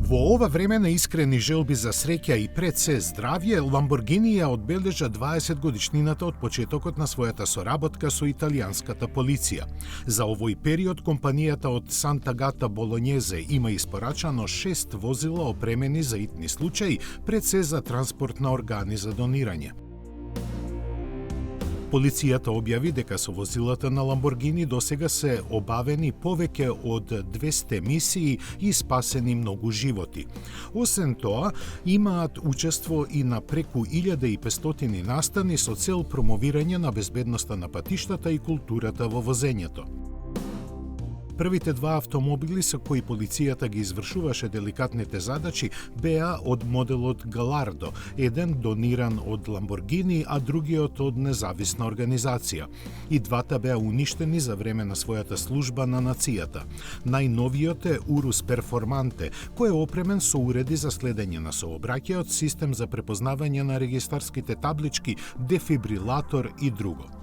Во ова време на искрени желби за среќа и пред се здравје, Lamborghini ја одбележа 20 годишнината од почетокот на својата соработка со италијанската полиција. За овој период компанијата од Сант'Агата Болонјезе има испорачано 6 возила опремени за итни случаи, пред се за транспорт на органи за донирање. Полицијата објави дека со возилата на Lamborghini досега се обавени повеќе од 200 мисии и спасени многу животи. Освен тоа, имаат учество и на преку 1500 настани со цел промовирање на безбедноста на патиштата и културата во возењето. Првите два автомобили со кои полицијата ги извршуваше деликатните задачи беа од моделот Галардо, еден дониран од Lamborghini, а другиот од независна организација. И двата беа уништени за време на својата служба на нацијата. Најновиот е Urus Performante, кој е опремен со уреди за следење на сообраќајот, систем за препознавање на регистарските таблички, дефибрилатор и друго.